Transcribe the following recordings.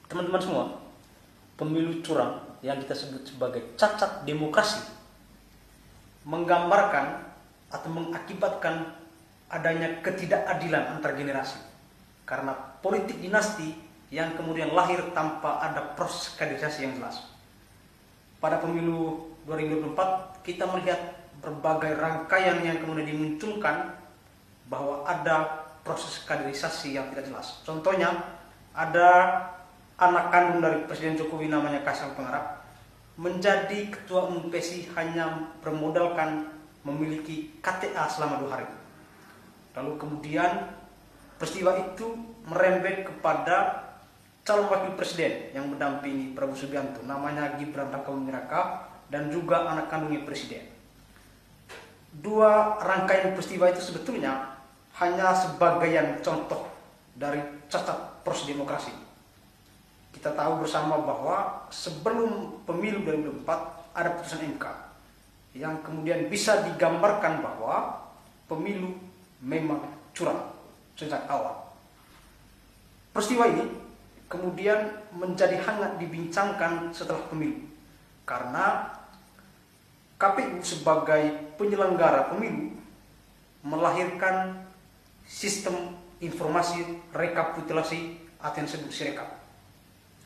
Teman-teman semua, pemilu curang yang kita sebut sebagai cacat demokrasi menggambarkan atau mengakibatkan adanya ketidakadilan antar generasi karena politik dinasti yang kemudian lahir tanpa ada proses kaderisasi yang jelas. Pada pemilu 2024 kita melihat berbagai rangkaian yang kemudian dimunculkan bahwa ada proses kaderisasi yang tidak jelas. Contohnya ada anak kandung dari Presiden Jokowi namanya Kaisang Pangarap menjadi ketua umum PSI hanya bermodalkan memiliki KTA selama 2 hari. Lalu kemudian peristiwa itu merembet kepada calon wakil presiden yang mendampingi Prabowo Subianto namanya Gibran Rakabuming Raka dan juga anak kandungnya presiden. 2 rangkaian peristiwa itu sebetulnya hanya sebagian contoh dari cacat proses demokrasi. Kita tahu bersama bahwa sebelum pemilu 2024 ada putusan MK yang kemudian bisa digambarkan bahwa pemilu memang curang sejak awal. Peristiwa ini kemudian menjadi hangat dibincangkan setelah pemilu karena KPU sebagai penyelenggara pemilu melahirkan sistem informasi rekapitulasi atau yang disebut Sirekap.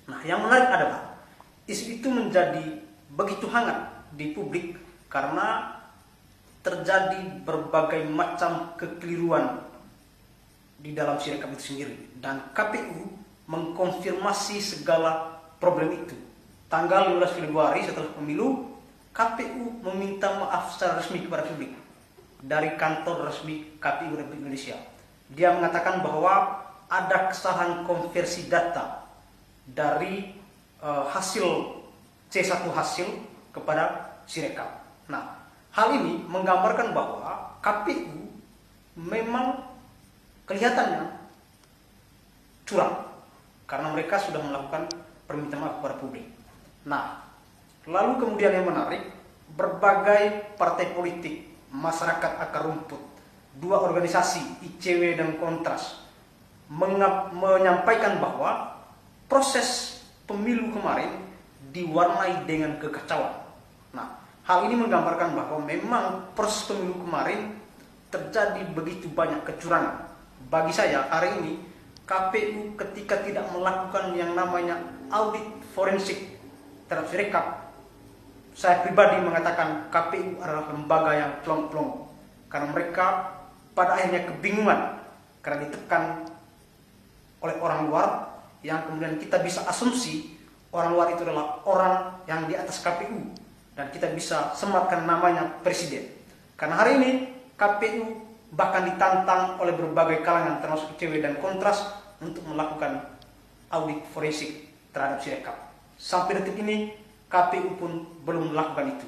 Nah, yang menarik adalah isu itu menjadi begitu hangat di publik karena terjadi berbagai macam kekeliruan di dalam Sirekap itu sendiri dan KPU mengkonfirmasi segala problem itu. Tanggal 15 Februari setelah pemilu, KPU meminta maaf secara resmi kepada publik dari kantor resmi KPU Republik Indonesia. Dia mengatakan bahwa ada kesalahan konversi data dari hasil C1 hasil kepada Sirekap. Nah, hal ini menggambarkan bahwa KPU memang kelihatannya curang karena mereka sudah melakukan permintaan maaf kepada publik. Nah, lalu kemudian yang menarik, berbagai partai politik, masyarakat akar rumput, 2 organisasi ICW dan Kontras menyampaikan bahwa proses pemilu kemarin diwarnai dengan kekacauan. Nah, hal ini menggambarkan bahwa memang proses pemilu kemarin terjadi begitu banyak kecurangan. Bagi saya hari ini KPU ketika tidak melakukan yang namanya audit forensik terhadap Sirekap, saya pribadi mengatakan KPU adalah lembaga yang plong-plong karena mereka pada akhirnya kebingungan karena ditekan oleh orang luar yang kemudian kita bisa asumsi orang luar itu adalah orang yang di atas KPU dan kita bisa sematkan namanya presiden. Karena hari ini KPU bahkan ditantang oleh berbagai kalangan termasuk ICW dan Kontras untuk melakukan audit forensik terhadap Sirekap. Sampai detik ini KPU pun belum melakukan itu.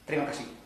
Terima kasih.